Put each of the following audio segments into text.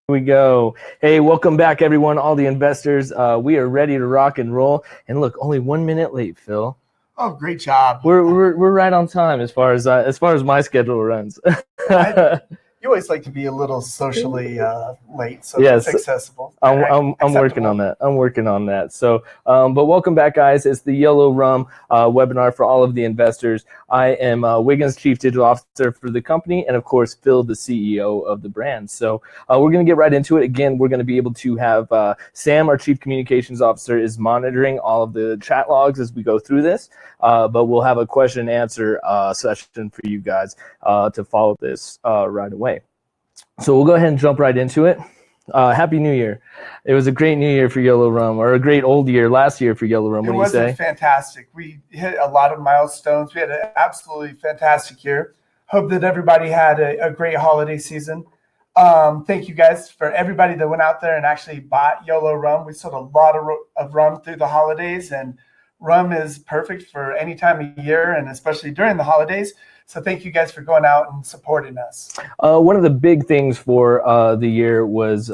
We go. Hey, welcome back, everyone, all the investors. We are ready to rock and roll. And look, only 1 minute late, Phil. Oh, great job. We're right on time as far as my schedule runs. You always like to be a little socially late, so yes, it's accessible. I'm working on that. So, but welcome back, guys. It's the Yolo Rum webinar for all of the investors. I am WIGNZ Chief Digital Officer for the company, and of course, Phil, the CEO of the brand. So we're going to get right into it. Again, we're going to be able to have Sam, our Chief Communications Officer, is monitoring all of the chat logs as we go through this. But we'll have a question and answer session for you guys to follow this right away. So we'll go ahead and jump right into it. Happy New Year. It was a great New Year for Yolo Rum, or a great old year last year for Yolo Rum. What do you say? It was fantastic. We hit a lot of milestones. We had an absolutely fantastic year. Hope that everybody had a great holiday season. Thank you guys for everybody that went out there and actually bought Yolo Rum. We sold a lot of rum through the holidays, and rum is perfect for any time of year, and especially during the holidays. So thank you guys for going out and supporting us. One of the big things for the year was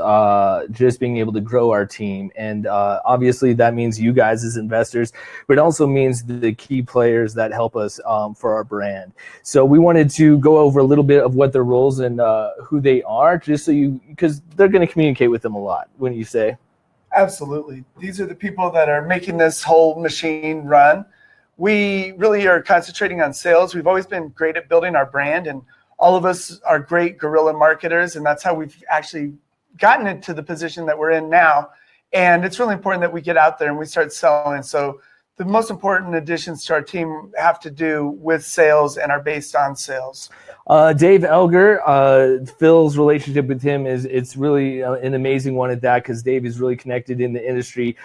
just being able to grow our team. And obviously that means you guys as investors, but it also means the key players that help us for our brand. So we wanted to go over a little bit of what their roles and who they are, just so because they're going to communicate with them a lot, wouldn't you say? Absolutely. These are the people that are making this whole machine run. We really are concentrating on sales. We've always been great at building our brand, and all of us are great guerrilla marketers, and that's how we've actually gotten into the position that we're in now. And it's really important that we get out there and we start selling. So the most important additions to our team have to do with sales and are based on sales. Dave Elger, Phil's relationship with him it's really an amazing one at that, because Dave is really connected in the industry.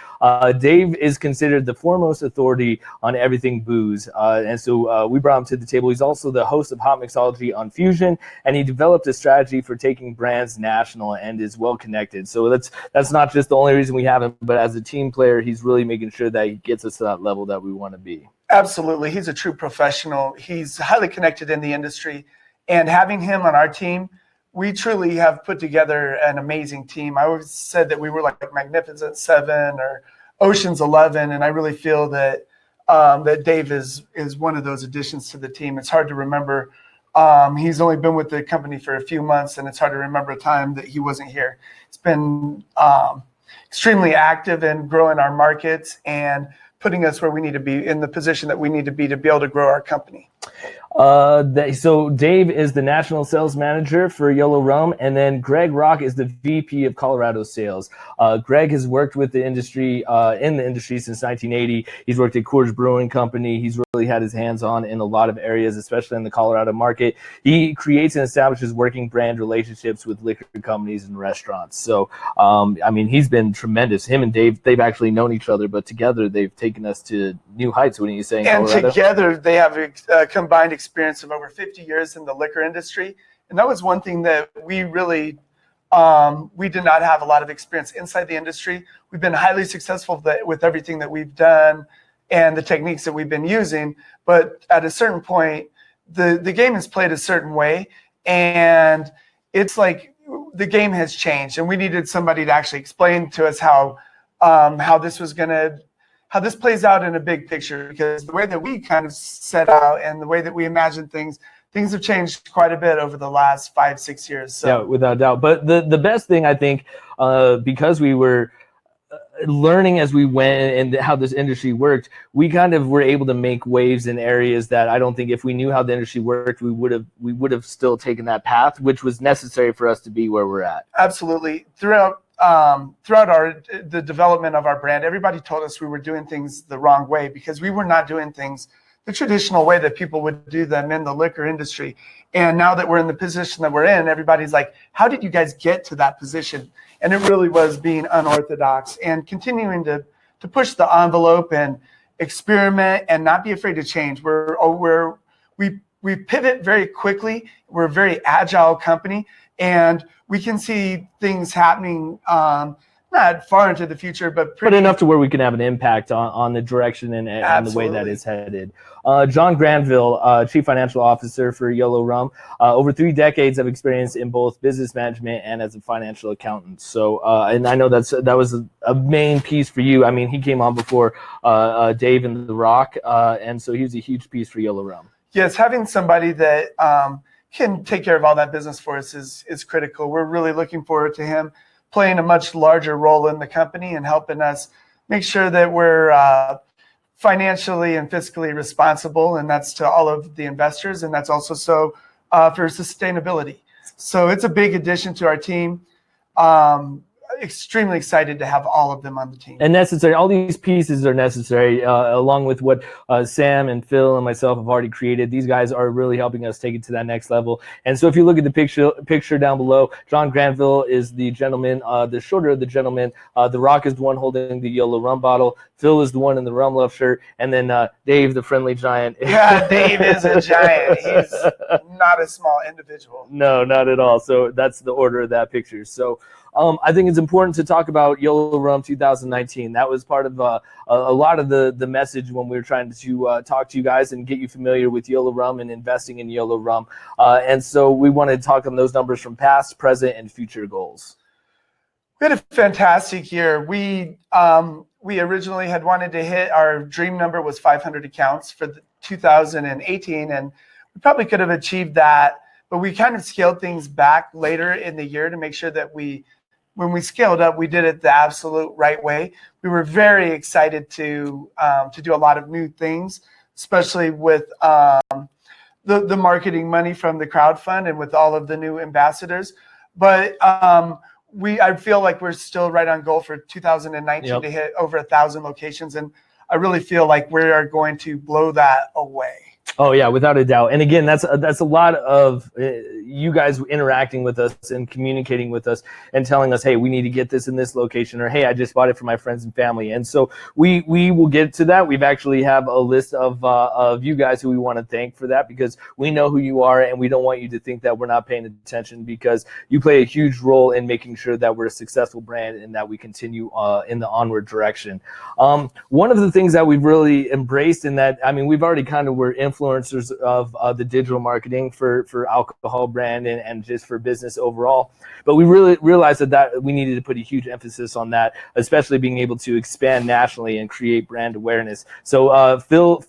Dave is considered the foremost authority on everything booze, and so we brought him to the table. He's also the host of Hot Mixology on Fusion, and he developed a strategy for taking brands national and is well connected. So that's not just the only reason we have him, but as a team player, he's really making sure that he gets us to that level that we want to be. Absolutely. He's a true professional. He's highly connected in the industry. And having him on our team, we truly have put together an amazing team. I always said that we were like Magnificent Seven or Ocean's 11, and I really feel that that Dave is one of those additions to the team. It's hard to remember. He's only been with the company for a few months, and it's hard to remember a time that he wasn't here. It's been extremely active in growing our markets and putting us where we need to be, in the position that we need to be able to grow our company. So Dave is the national sales manager for Yolo Rum, and then Greg Rock is the VP of Colorado sales. Greg has worked with the industry in the industry since 1980. He's worked at Coors Brewing Company. He's really had his hands on in a lot of areas, especially in the Colorado market. He creates and establishes working brand relationships with liquor companies and restaurants. So, I mean, he's been tremendous. Him and Dave, they've actually known each other, but together they've taken us to new heights. Wouldn't you say? And together they have a combined experience of over 50 years in the liquor industry. And that was one thing that we really, we did not have a lot of experience inside the industry. We've been highly successful with everything that we've done and the techniques that we've been using. But at a certain point, the game is played a certain way. And it's like the game has changed. And we needed somebody to actually explain to us how this was going to, how this plays out in a big picture, because the way that we kind of set out and the way that we imagine things have changed quite a bit over the last 5-6 years. So. Yeah, without doubt. But the best thing, I think, because we were learning as we went and how this industry worked, we kind of were able to make waves in areas that I don't think if we knew how the industry worked, we would have still taken that path, which was necessary for us to be where we're at. Absolutely. Throughout the development of our brand, everybody told us we were doing things the wrong way, because we were not doing things the traditional way that people would do them in the liquor industry. And now that we're in the position that we're in, everybody's like, how did you guys get to that position? And it really was being unorthodox and continuing to push the envelope and experiment and not be afraid to change. We pivot very quickly. We're a very agile company, and we can see things happening not far into the future, but enough to where we can have an impact on the direction and the way that it's headed. John Granville, Chief Financial Officer for Yolo Rum, over 3 decades of experience in both business management and as a financial accountant. So, and I know that was a main piece for you. I mean, he came on before Dave and The Rock, and so he was a huge piece for Yolo Rum. Yes, having somebody that can take care of all that business for us is critical. We're really looking forward to him playing a much larger role in the company and helping us make sure that we're financially and fiscally responsible, and that's to all of the investors, and that's also for sustainability. So it's a big addition to our team. Extremely excited to have all of them on the team. And necessary. All these pieces are necessary, along with what Sam and Phil and myself have already created. These guys are really helping us take it to that next level. And so if you look at the picture down below, John Granville is the gentleman, the shorter of the gentlemen. The Rock is the one holding the Yolo Rum bottle. Phil is the one in the Rum Love shirt. And then Dave, the friendly giant. Yeah, Dave is a giant. He's not a small individual. No, not at all. So that's the order of that picture. So I think it's important to talk about Yolo Rum 2019. That was part of a lot of the message when we were trying to talk to you guys and get you familiar with Yolo Rum and investing in Yolo Rum. And so we wanted to talk on those numbers from past, present, and future goals. We had a fantastic year. We originally had wanted to hit, our dream number was 500 accounts for 2018, and we probably could have achieved that, but we kind of scaled things back later in the year to make sure that when we scaled up, we did it the absolute right way. We were very excited to do a lot of new things, especially with the marketing money from the crowdfund and with all of the new ambassadors. But I feel like we're still right on goal for 2019 to hit over 1,000 locations, and I really feel like we are going to blow that away. Oh yeah, without a doubt. And again, that's a lot of you guys interacting with us and communicating with us and telling us, hey, we need to get this in this location, or hey, I just bought it for my friends and family. And so we will get to that. We've actually have a list of you guys who we want to thank for that, because we know who you are and we don't want you to think that we're not paying attention, because you play a huge role in making sure that we're a successful brand and that we continue in the onward direction. One of the things that we've really embraced in that, I mean, we've already kind of were influencers of the digital marketing for alcohol brand and just for business overall. But we really realized that we needed to put a huge emphasis on that, especially being able to expand nationally and create brand awareness. So Phil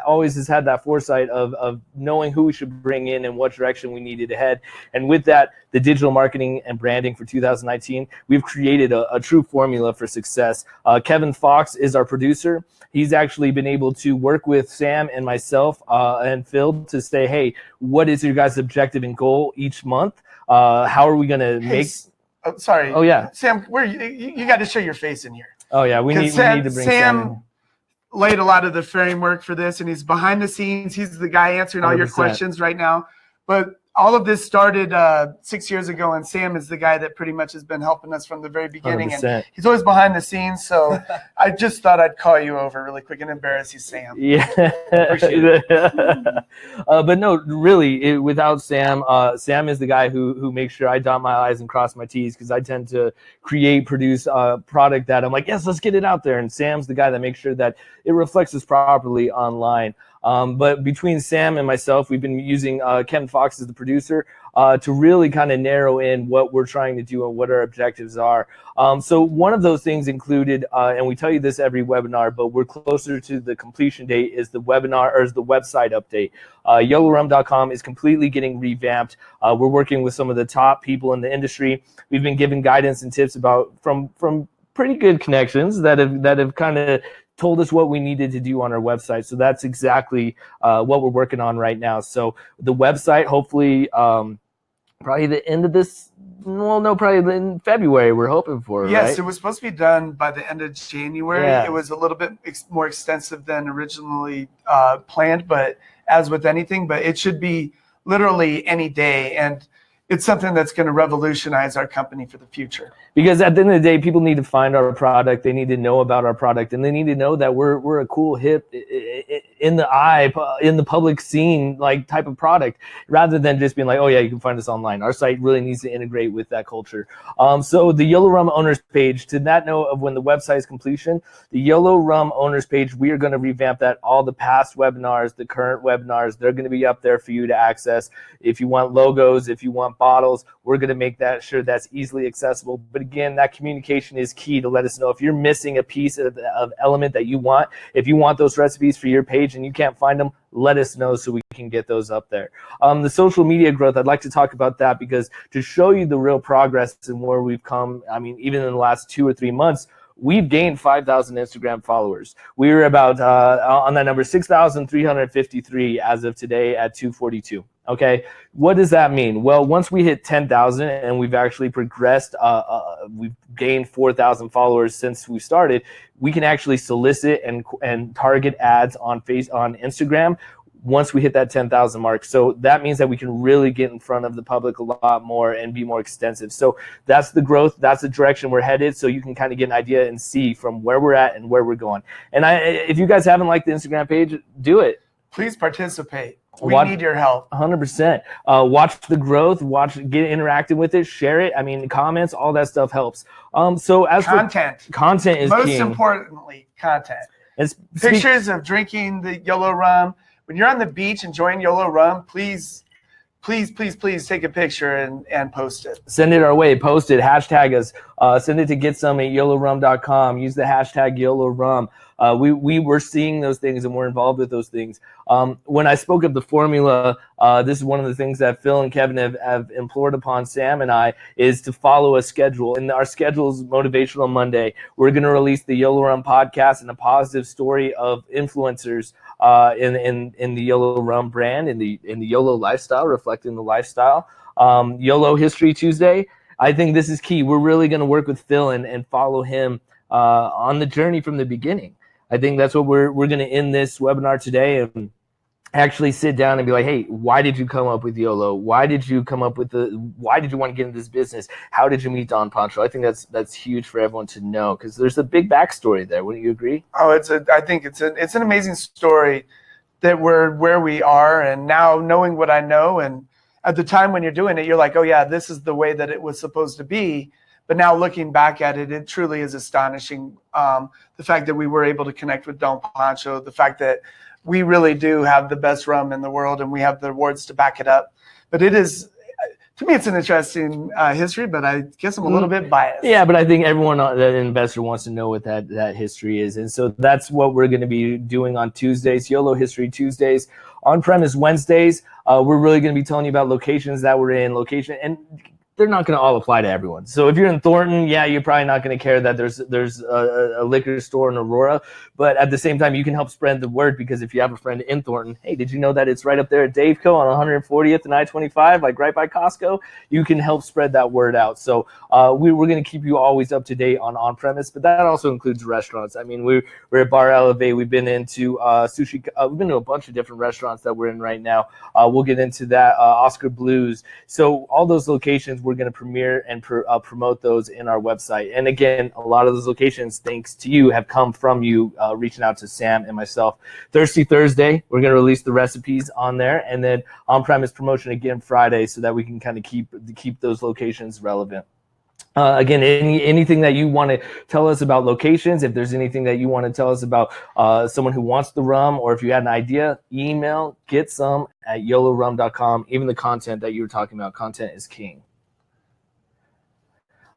always has had that foresight of knowing who we should bring in and what direction we needed to head. And with that, the digital marketing and branding for 2019, we've created a true formula for success. Kevin Fox is our producer. He's actually been able to work with Sam and myself and Phil to say, hey, what is your guys' objective and goal each month? How are we going to make... sorry. Oh, yeah. Sam, you got to show your face in here. Oh, yeah. We need to bring Sam in. Laid a lot of the framework for this, and he's behind the scenes. He's the guy answering all 100%. Your questions right now. But all of this started 6 years ago, and Sam is the guy that pretty much has been helping us from the very beginning. 100%. And he's always behind the scenes, so I just thought I'd call you over really quick and embarrass you, Sam. Yeah. Appreciate it. But no, really, without Sam, Sam is the guy who makes sure I dot my I's and cross my T's, because I tend to produce a product that I'm like, yes, let's get it out there. And Sam's the guy that makes sure that it reflects us properly online. But between Sam and myself, we've been using Kevin Fox as the producer to really kind of narrow in what we're trying to do and what our objectives are. So one of those things included, and we tell you this every webinar, but we're closer to the completion date, is the webinar or is the website update. YoloRum.com is completely getting revamped. We're working with some of the top people in the industry. We've been given guidance and tips from pretty good connections that have kind of told us what we needed to do on our website. So that's exactly what we're working on right now. So the website, hopefully, probably the end of this, probably in February, we're hoping for. Yes, right? It was supposed to be done by the end of January. Yeah. It was a little bit more extensive than originally planned, but as with anything, but it should be literally any day. And it's something that's going to revolutionize our company for the future. Because at the end of the day, people need to find our product. They need to know about our product, and they need to know that we're a cool, hip, in the eye, in the public scene, like type of product, rather than just being like, oh yeah, you can find us online. Our site really needs to integrate with that culture. So the Yolo Rum owners page, to that note of when the website is completion, the Yolo Rum owners page, we are going to revamp that. All the past webinars, the current webinars, they're going to be up there for you to access. If you want logos, if you want bottles, we're going to make that sure that's easily accessible. But again, that communication is key to let us know if you're missing a piece of element that you want. If you want those recipes for your page and you can't find them, let us know so we can get those up there. The social media growth, I'd like to talk about that, because to show you the real progress and where we've come, I mean, even in the last 2 or 3 months, we've gained 5,000 Instagram followers. We were about, on that number, 6,353 as of today at 242. Okay, what does that mean? Well, once we hit 10,000 and we've actually progressed, we've gained 4,000 followers since we started, we can actually solicit and target ads on Instagram once we hit that 10,000 mark. So that means that we can really get in front of the public a lot more and be more extensive. So that's the growth, that's the direction we're headed, so you can kind of get an idea and see from where we're at and where we're going. And if you guys haven't liked the Instagram page, do it. Please participate. We need your help. 100%. Watch the growth, get interactive with it, share it. I mean, comments, all that stuff helps. So as content is most king. Importantly, content. Pictures of drinking the Yolo Rum. When you're on the beach enjoying Yolo Rum, please take a picture and post it. Send it our way. Post it. Hashtag us. Send it to getsome@yolorum.com. Use the hashtag Yolo Rum. We were seeing those things and we're involved with those things. When I spoke of the formula, this is one of the things that Phil and Kevin have implored upon Sam and I, is to follow a schedule. And our schedule is Motivational Monday. We're going to release the Yolo Rum podcast and a positive story of influencers in the Yolo Rum brand, in the Yolo lifestyle, reflecting the lifestyle. Yolo History Tuesday. I think this is key. We're really going to work with Phil and follow him on the journey from the beginning. I think that's what we're going to end this webinar today, and actually sit down and be like, hey, why did you come up with YOLO? Why did you come up with why did you want to get into this business? How did you meet Don Pancho? I think that's huge for everyone to know, because there's a big backstory there. Wouldn't you agree? Oh, I think it's an amazing story that we're where we are, and now knowing what I know, and at the time when you're doing it, you're like, oh yeah, this is the way that it was supposed to be. But now looking back at it, it truly is astonishing. The fact that we were able to connect with Don Pancho, the fact that we really do have the best rum in the world, and we have the awards to back it up. But it is, to me, it's an interesting history, but I guess I'm a little bit biased. Yeah, but I think everyone, that investor, wants to know what that history is. And so that's what we're going to be doing on Tuesdays, YOLO History Tuesdays. On-premise Wednesdays, we're really going to be telling you about locations that we're in, and they're not going to all apply to everyone. So if you're in Thornton, yeah, you're probably not going to care that there's a liquor store in Aurora. But at the same time, you can help spread the word, because if you have a friend in Thornton, hey, did you know that it's right up there at Daveco on 140th and I-25, like right by Costco? You can help spread that word out. So we're going to keep you always up to date on-premise, but that also includes restaurants. I mean, we're at Bar Elevate. We've been into sushi. We've been to a bunch of different restaurants that we're in right now. We'll get into that. Oscar Blues. So all those locations, we're going to premiere and promote those in our website. And again, a lot of those locations, thanks to you, have come from you reaching out to Sam and myself. Thirsty Thursday, we're going to release the recipes on there, and then on-premise promotion again Friday, so that we can kind of keep those locations relevant. Again, anything that you want to tell us about locations, if there's anything that you want to tell us about someone who wants the rum, or if you had an idea, email getsome@yolorum.com. Even the content that you were talking about, content is king.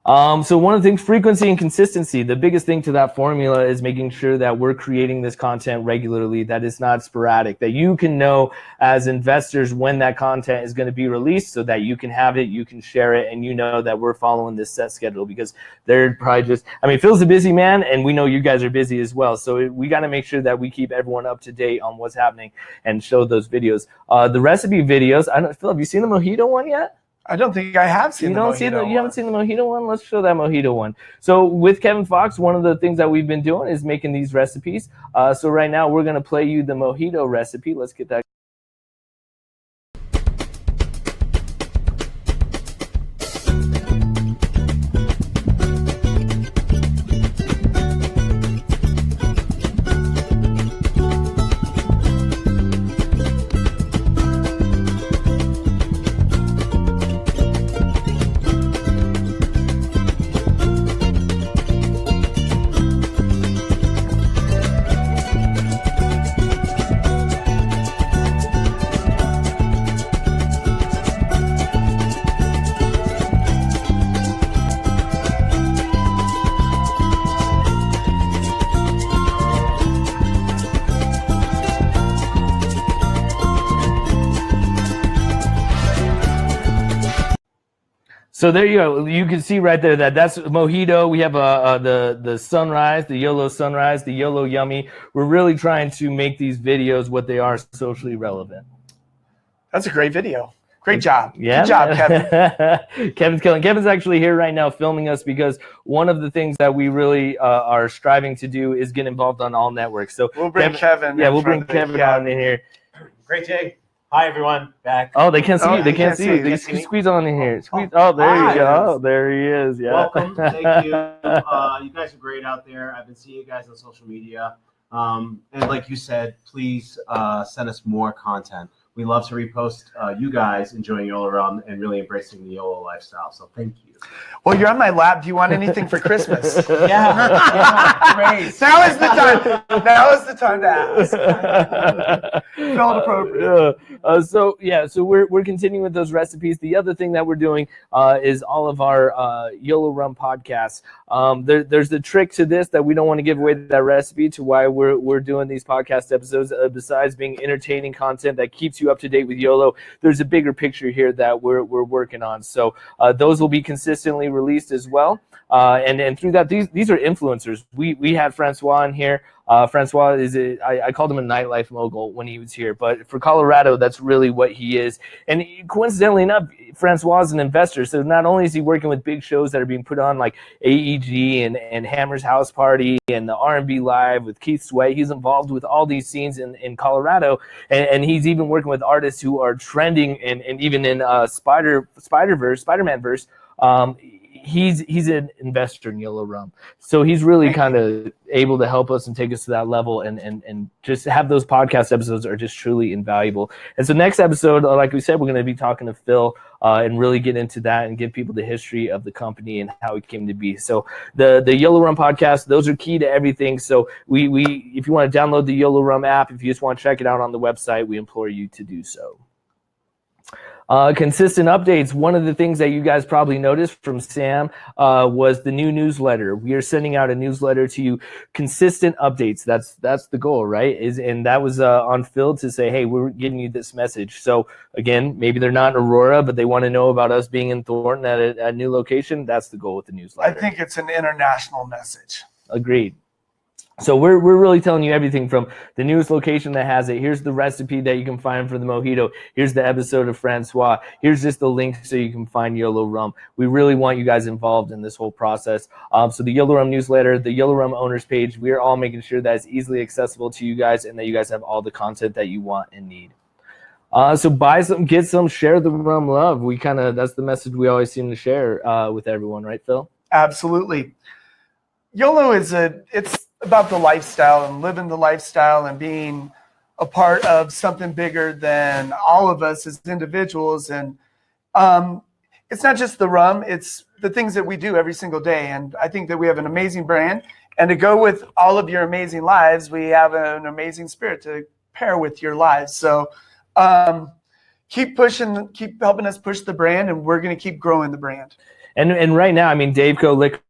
So one of the things, frequency and consistency, the biggest thing to that formula is making sure that we're creating this content regularly, that it's not sporadic, that you can know as investors when that content is going to be released, so that you can have it, you can share it, and you know that we're following this set schedule, because they're probably just, I mean, Phil's a busy man, and we know you guys are busy as well. So we got to make sure that we keep everyone up to date on what's happening and show those videos. The recipe videos, Phil, have you seen the mojito one yet? I don't think I have seen you haven't seen the mojito one? Let's show that mojito one. So with Kevin Fox, one of the things that we've been doing is making these recipes. So right now we're going to play you the mojito recipe. Let's get that. So there you go. You can see right there that's mojito. We have the sunrise, the YOLO sunrise, the YOLO yummy. We're really trying to make these videos what they are, socially relevant. That's a great video. Great job. Yeah. Good job, Kevin. Kevin's killing. Kevin's actually here right now filming us because one of the things that we really are striving to do is get involved on all networks. So we'll bring Kevin. Yeah, we'll bring Kevin on in here. Great, Jay. Hi, everyone. Back. Oh, they can't see you. They can't see you. They squeeze on in here. Squeeze. Oh, there you go. Oh, there he is. Yeah. Welcome. Thank you. You guys are great out there. I've been seeing you guys on social media. And like you said, please send us more content. We love to repost you guys enjoying Yolo Rum and really embracing the YOLO lifestyle. So thank you. Well, you're on my lap. Do you want anything for Christmas? Yeah. Great. Now is the time. Now is the time to ask. Felt appropriate. So we're continuing with those recipes. The other thing that we're doing is all of our Yolo Rum podcasts. There's the trick to this that we don't want to give away that recipe to why we're doing these podcast episodes. Besides being entertaining content that keeps you up to date with YOLO, there's a bigger picture here that we're working on. So those will be consistently released as well. And through that, these are influencers. We had Francois in here. Francois I called him a nightlife mogul when he was here, but for Colorado, that's really what he is. And coincidentally enough, Francois is an investor. So not only is he working with big shows that are being put on like AEG and Hammer's House Party and the R&B Live with Keith Sweat, he's involved with all these scenes in Colorado. And he's even working with artists who are trending and even in Spider-Man verse. He's an investor in Yolo Rum. So he's really kind of able to help us and take us to that level and just have those podcast episodes are just truly invaluable. And so next episode, like we said, we're going to be talking to Phil and really get into that and give people the history of the company and how it came to be. So the Yolo Rum podcast, those are key to everything. So we if you want to download the Yolo Rum app, if you just want to check it out on the website, we implore you to do so. Consistent updates. One of the things that you guys probably noticed from Sam was the new newsletter. We are sending out a newsletter to you, consistent updates. That's the goal, right? And that was on Phil to say, hey, we're giving you this message. So again, maybe they're not in Aurora, but they want to know about us being in Thornton at a new location. That's the goal with the newsletter. I think it's an international message. Agreed. So we're really telling you everything from the newest location that has it. Here's the recipe that you can find for the mojito. Here's the episode of Francois. Here's just the link so you can find Yolo Rum. We really want you guys involved in this whole process. So the Yolo Rum newsletter, the Yolo Rum owners page, we are all making sure that it's easily accessible to you guys and that you guys have all the content that you want and need. So buy some, get some, share the rum love. That's the message we always seem to share with everyone, right, Phil? Absolutely. YOLO it's about the lifestyle and living the lifestyle and being a part of something bigger than all of us as individuals. And it's not just the rum, it's the things that we do every single day. And I think that we have an amazing brand. And to go with all of your amazing lives, we have an amazing spirit to pair with your lives. So keep pushing, keep helping us push the brand, and we're going to keep growing the brand. And right now, I mean, Daveco Liquors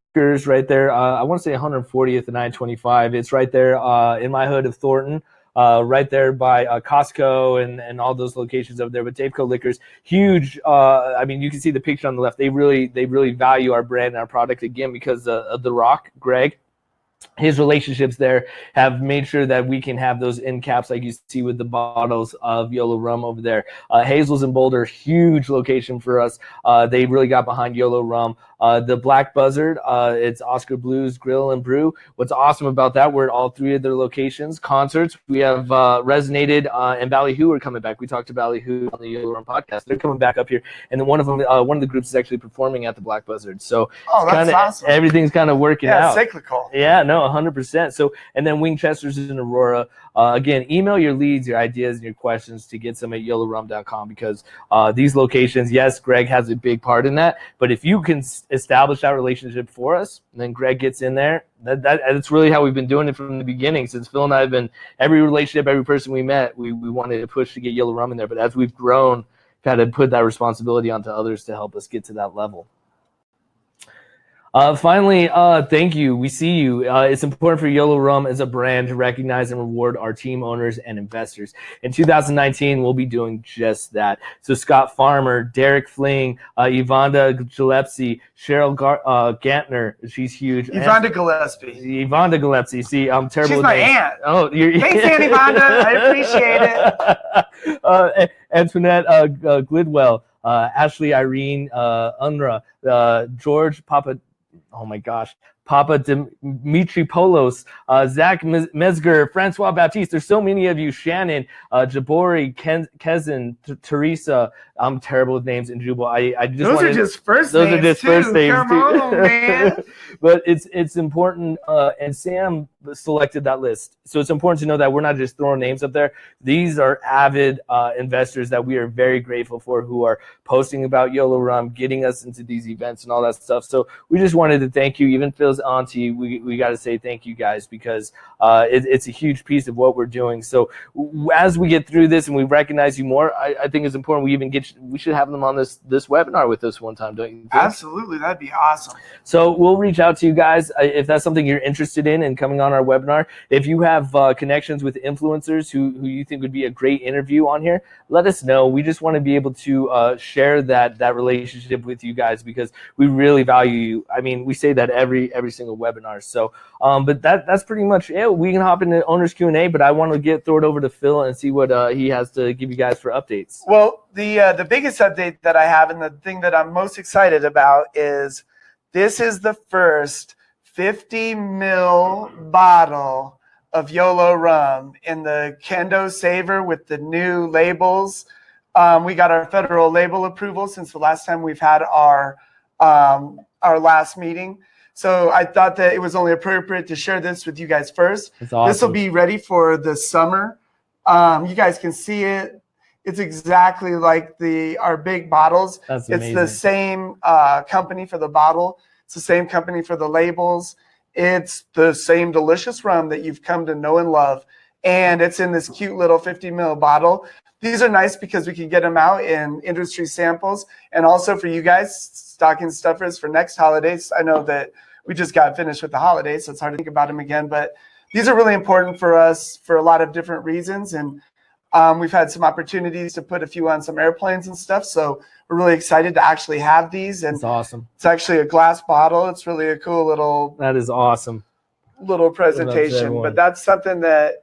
right there. I want to say 140th and I-25. It's right there in my hood of Thornton, right there by Costco and all those locations over there. But Daveco Liquors, huge. I mean, you can see the picture on the left. They really value our brand and our product again because of The Rock, Greg. His relationships there have made sure that we can have those end caps like you see with the bottles of Yolo Rum over there. Hazel's in Boulder, huge location for us. They really got behind Yolo Rum. The Black Buzzard, it's Oscar Blues Grill and Brew. What's awesome about that, we're at all three of their locations. Concerts, we have Resonated and Ballyhoo are coming back. We talked to Ballyhoo on the Yolo Rum podcast. They're coming back up here. And then one of the groups is actually performing at the Black Buzzard. So that's awesome. Everything's kind of working out. Yeah, cyclical. Yeah, no, 100%. So, and then Winchester's in Aurora. Again, email your leads, your ideas, and your questions to get some at YoloRum.com because these locations, yes, Greg has a big part in that. But if you can establish that relationship for us, and then Greg gets in there, that's really how we've been doing it from the beginning. Since Phil and I have been, every relationship, every person we met, we wanted to push to get Yolo Rum in there. But as we've grown, we've had to put that responsibility onto others to help us get to that level. Finally, thank you. We see you. It's important for Yolo Rum as a brand to recognize and reward our team owners and investors. In 2019, we'll be doing just that. So Scott Farmer, Derek Fling, Yvonda Gillespie, Cheryl Gantner, she's huge. Yvonda Gillespie. Yvonda Gillespie. See, I'm terrible She's with my names. aunt. Oh, Thanks, Aunt Yvonda. I appreciate it. Antoinette Glidwell, Ashley Irene Unra, George Papa. Oh my gosh. Papa Dimitri Polos, Zach Mesger, Francois Baptiste. There's so many of you. Shannon, Jabori, Kezin, Teresa. I'm terrible with names in Jubal. Those are just first names. Come on, man. But it's important. And Sam selected that list, so it's important to know that we're not just throwing names up there. These are avid investors that we are very grateful for, who are posting about Yolo Rum, getting us into these events and all that stuff. So we just wanted to thank you. Even Phil's auntie, we got to say thank you guys, because it's a huge piece of what we're doing. So as we get through this and we recognize you more, I think it's important we should have them on this webinar with us one time, don't you think? Absolutely, that'd be awesome. So we'll reach out to you guys if that's something you're interested in coming on our webinar. If you have connections with influencers who you think would be a great interview on here, let us know. We just want to be able to share that relationship with you guys, because we really value you. I mean, we say that every single webinar. So, but that's pretty much it. We can hop into owner's Q&A, but I want to throw it over to Phil and see what he has to give you guys for updates. Well, the biggest update that I have, and the thing that I'm most excited about, is this is the first 50 ml bottle of Yolo Rum in the Kendo Saver with the new labels. We got our federal label approval since the last time we've had our last meeting. So I thought that it was only appropriate to share this with you guys first. That's awesome. This will be ready for the summer. You guys can see it. It's exactly like our big bottles. That's amazing. It's the same company for the bottle. It's the same company for the labels. It's the same delicious rum that you've come to know and love. And it's in this cute little 50 ml bottle. These are nice because we can get them out in industry samples. And also for you guys, stocking stuffers for next holidays. I know that we just got finished with the holidays, so it's hard to think about them again. But these are really important for us for a lot of different reasons. And we've had some opportunities to put a few on some airplanes and stuff. So we're really excited to actually have these. And that's awesome. It's actually a glass bottle. It's really a cool little. That is awesome. Little presentation. But that's something that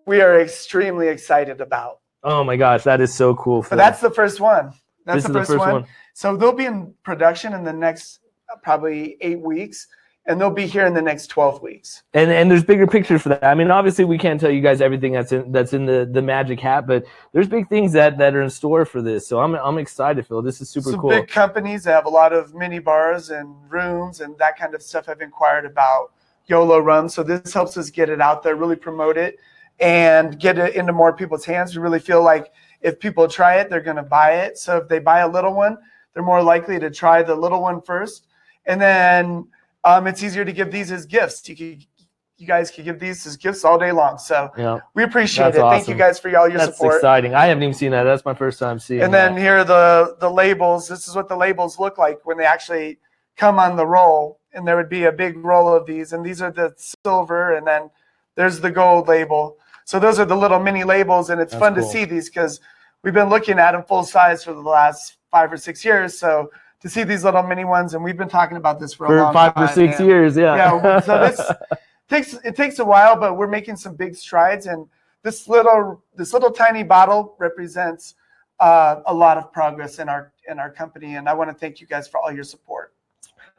we are extremely excited about. Oh my gosh, that is so cool. But that's the first one. That's the first one. one. So they'll be in production in the next probably 8 weeks. And they'll be here in the next 12 weeks. And there's bigger pictures for that. I mean, obviously, we can't tell you guys everything that's in the magic hat, but there's big things that are in store for this. So I'm excited, Phil. This is super cool. Big companies that have a lot of mini bars and rooms and that kind of stuff have inquired about Yolo Rum. So this helps us get it out there, really promote it, and get it into more people's hands. We really feel like if people try it, they're going to buy it. So if they buy a little one, they're more likely to try the little one first. And then it's easier to give these as gifts. You guys can give these as gifts all day long. So we appreciate it. Awesome. Thank you guys for all your support. That's exciting. I haven't even seen that. That's my first time seeing And then here are the labels. This is what the labels look like when they actually come on the roll. And there would be a big roll of these. And these are the silver. And then there's the gold label. So those are the little mini labels. And it's fun to see these because we've been looking at them full size for the last 5 or 6 years. So to see these little mini ones, and we've been talking about this for a long time. 5 or 6 years, Yeah, so this takes a while, but we're making some big strides, and this little tiny bottle represents a lot of progress in our company, and I want to thank you guys for all your support.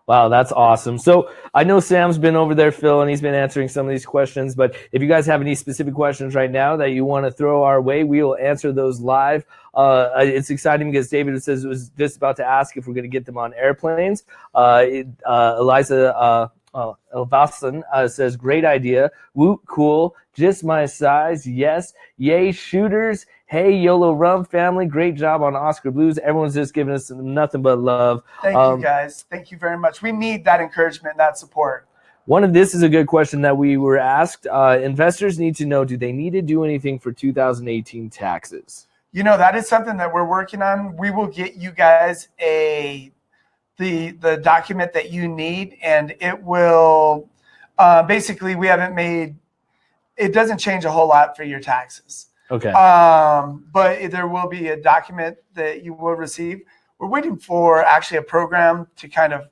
Wow, that's awesome. So I know Sam's been over there, Phil, and he's been answering some of these questions. But if you guys have any specific questions right now that you want to throw our way, we will answer those live. It's exciting because David says it was just about to ask if we're going to get them on airplanes. Eliza Elvason says, great idea. Woot, cool. Just my size. Yes. Yay, shooters. Hey, Yolo Rum family, great job on Oscar Blues. Everyone's just giving us nothing but love. Thank you, guys. Thank you very much. We need that encouragement, that support. This is a good question that we were asked. Investors need to know, do they need to do anything for 2018 taxes? That is something that we're working on. We will get you guys the the document that you need, and it will basically it doesn't change a whole lot for your taxes. Okay. But there will be a document that you will receive. We're waiting for actually a program to kind of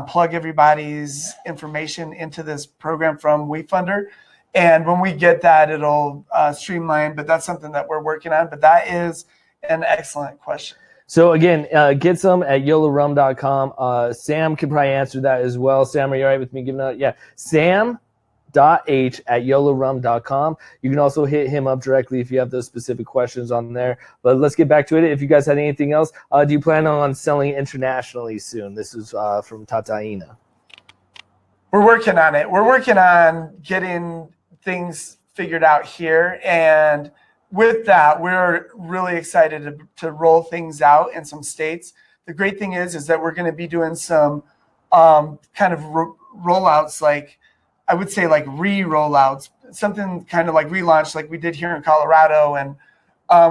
plug everybody's information into this program from WeFunder. And when we get that, it'll streamline, but that's something that we're working on. But that is an excellent question. So again, get some at yolorum.com. Sam can probably answer that as well. Sam, are you all right with me giving out? Yeah, sam.h@yolorum.com. You can also hit him up directly if you have those specific questions on there. But let's get back to it. If you guys had anything else, do you plan on selling internationally soon? This is from Tataina. We're working on it. We're working on getting things figured out here. And with that, we're really excited to roll things out in some states. The great thing is that we're going to be doing some kind of rollouts, like I would say like re-rollouts, something kind of like relaunch like we did here in Colorado. And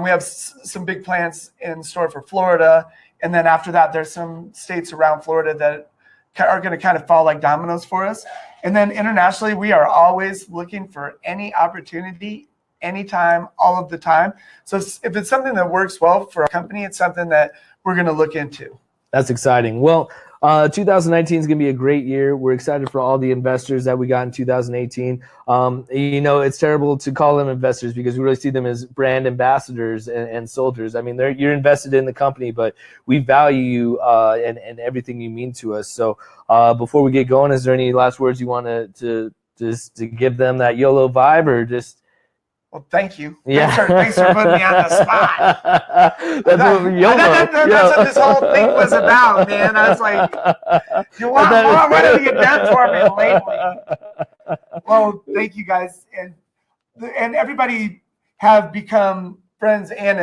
we have some big plans in store for Florida. And then after that, there's some states around Florida that are going to kind of fall like dominoes for us. And then internationally, we are always looking for any opportunity, anytime, all of the time. So if it's something that works well for our company, it's something that we're going to look into. That's exciting. Well, 2019 is going to be a great year. We're excited for all the investors that we got in 2018. It's terrible to call them investors because we really see them as brand ambassadors and soldiers. I mean, you're invested in the company, but we value you and everything you mean to us. So before we get going, is there any last words you want to give them, that YOLO vibe, or just? Well, thank you. Yeah. Thanks for putting me on the spot. That's what this whole thing was about, man. I was like, what have you done for me lately? Well, thank you guys. And everybody have become friends, and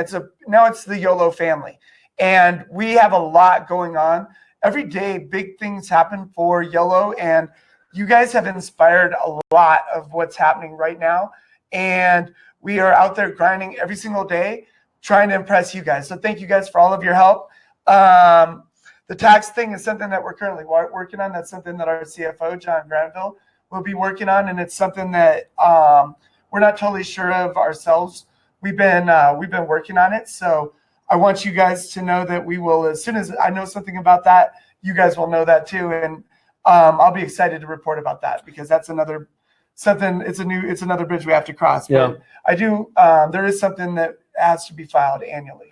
now it's the YOLO family. And we have a lot going on. Every day, big things happen for YOLO, and you guys have inspired a lot of what's happening right now. And we are out there grinding every single day, trying to impress you guys. So thank you guys for all of your help. The tax thing is something that we're currently working on. That's something that our CFO, John Granville, will be working on. And it's something that we're not totally sure of ourselves. We've been working on it. So I want you guys to know that we will, as soon as I know something about that, you guys will know that too. And I'll be excited to report about that, because that's another it's another bridge we have to cross. Yeah. But there is something that has to be filed annually.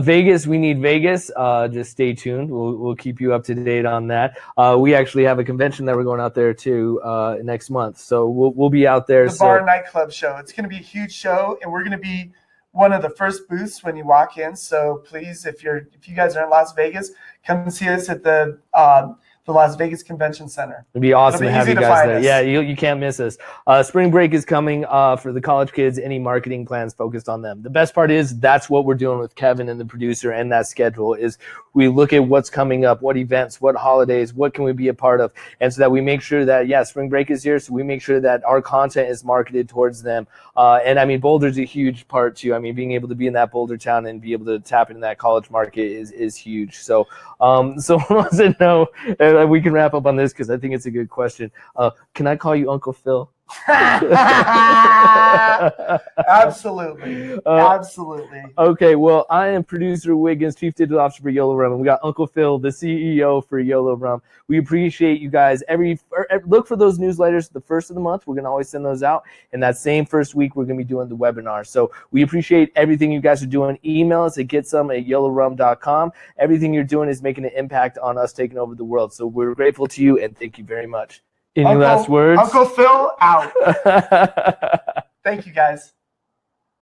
Vegas, we need Vegas. Just stay tuned. We'll keep you up to date on that. We actually have a convention that we're going out there to next month, so we'll be out there. The bar nightclub show. It's going to be a huge show, and we're going to be one of the first booths when you walk in. So please, if you guys are in Las Vegas, come and see us at the Las Vegas Convention Center. It'd be awesome to have you guys there. Yeah, you can't miss us. Spring break is coming for the college kids. Any marketing plans focused on them. The best part is that's what we're doing with Kevin and the producer, and that schedule is we look at what's coming up, what events, what holidays, what can we be a part of, and so that we make sure that, spring break is here, so we make sure that our content is marketed towards them. And I mean, Boulder's a huge part too. I mean, being able to be in that Boulder town and be able to tap into that college market is huge. So wants to know, we can wrap up on this because I think it's a good question. Can I call you Uncle Phil? Absolutely. Absolutely. Okay, well, I am producer WIGNZ, Chief Digital Officer for Yolo Rum, and we got Uncle Phil, the CEO for Yolo Rum. We appreciate you guys. Look for those newsletters the first of the month. We're going to always send those out. And that same first week, we're going to be doing the webinar. So we appreciate everything you guys are doing. Email us at getsome@yolorum.com. Everything you're doing is making an impact on us taking over the world. So we're grateful to you, and thank you very much. Any last words? Uncle Phil out. Thank you, guys.